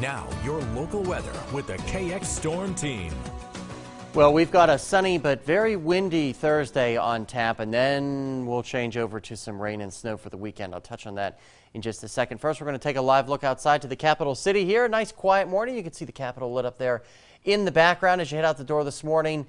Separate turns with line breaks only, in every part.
Now, your local weather with the KX Storm Team.
Well, we've got a sunny but very windy Thursday on tap, and then we'll change over to some rain and snow for the weekend. I'll touch on that in just a second. First, we're going to take a live look outside to the capital city here. A nice quiet morning. You can see the Capitol lit up there in the background as you head out the door this morning.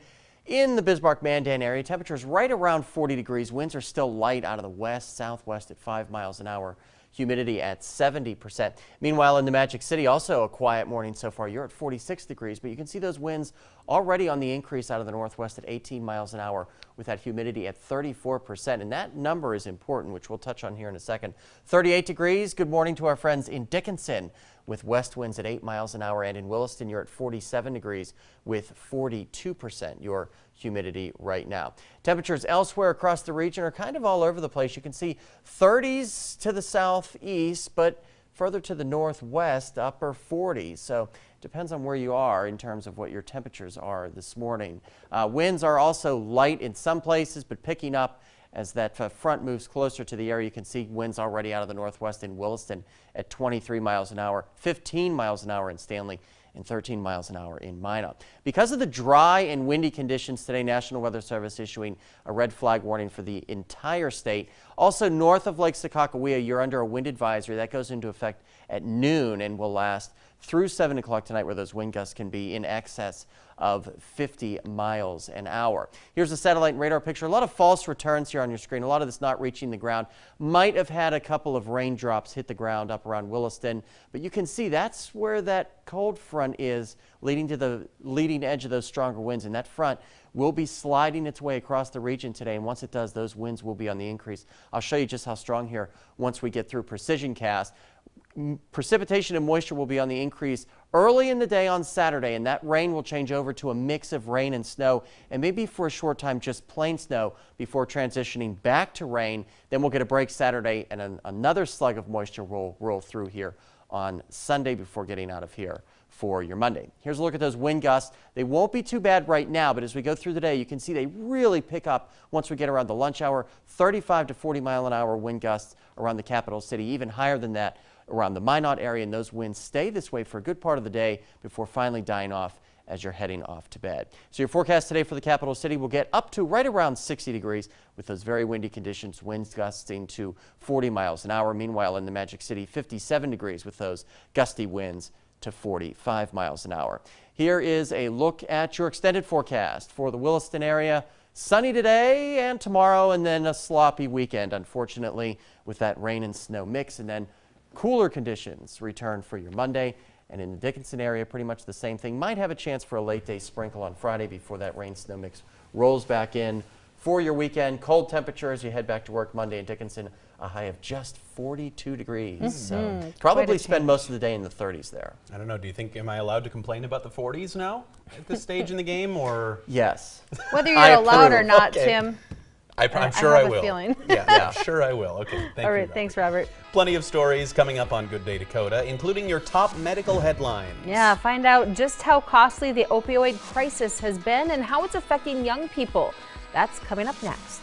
In the Bismarck-Mandan area, temperatures right around 40 degrees. Winds are still light out of the west, southwest at 5 miles an hour. Humidity at 70%. Meanwhile, in the Magic City, also a quiet morning so far. You're at 46 degrees, but you can see those winds already on the increase out of the northwest at 18 miles an hour with that humidity at 34%. And that number is important, which we'll touch on here in a second. 38 degrees. Good morning to our friends in Dickinson with west winds at 8 miles an hour. And in Williston, you're at 47 degrees with 42% your humidity right now. Temperatures elsewhere across the region are kind of all over the place. You can see 30s to the southeast, but further to the northwest, upper 40s. So depends on where you are in terms of what your temperatures are this morning. Winds are also light in some places, but picking up as that front moves closer to the area. You can see winds already out of the northwest in Williston at 23 miles an hour, 15 miles an hour in Stanley, and 13 miles an hour in Minot. Because of the dry and windy conditions today, National Weather Service issuing a red flag warning for the entire state. Also north of Lake Sakakawea, you're under a wind advisory. That goes into effect at noon and will last through 7 o'clock tonight, where those wind gusts can be in excess of 50 miles an hour. Here's a satellite and radar picture. A lot of false returns here on your screen. A lot of this not reaching the ground. Might have had a couple of raindrops hit the ground up around Williston, but you can see that's where that cold front is leading to the leading edge of those stronger winds, and that front will be sliding its way across the region today, and once it does, those winds will be on the increase. I'll show you just how strong here once we get through precision cast. Precipitation and moisture will be on the increase early in the day on Saturday, and that rain will change over to a mix of rain and snow, and maybe for a short time just plain snow before transitioning back to rain. Then we'll get a break Saturday, and another slug of moisture will roll through here on Sunday before getting out of here for your Monday. Here's a look at those wind gusts. They won't be too bad right now, but as we go through the day, you can see they really pick up once we get around the lunch hour. 35 to 40 mile an hour wind gusts around the capital city, even higher than that around the Minot area, and those winds stay this way for a good part of the day before finally dying off as you're heading off to bed. So your forecast today for the capital city will get up to right around 60 degrees with those very windy conditions, winds gusting to 40 miles an hour. Meanwhile, in the Magic City, 57 degrees with those gusty winds to 45 miles an hour. Here is a look at your extended forecast for the Williston area. Sunny today and tomorrow, and then a sloppy weekend, unfortunately, with that rain and snow mix, and then cooler conditions return for your Monday. And in the Dickinson area, pretty much the same thing. Might have a chance for a late day sprinkle on Friday before that rain snow mix rolls back in for your weekend. Cold temperature as you head back to work Monday in Dickinson, a high of just 42 degrees. So probably spend most of the day in the 30s there.
I don't know. Do you think, am I allowed to complain about the 40s now at this stage in the game, or?
Yes.
Whether you're allowed or not, okay. Tim.
I'm sure I will.
I have a feeling.
Yeah, I'm sure I will. Okay, thank you.
All right,
Robert.
thanks, Robert.
Plenty of stories coming up on Good Day Dakota, including your top medical headlines.
Yeah, find out just how costly the opioid crisis has been and how it's affecting young people. That's coming up next.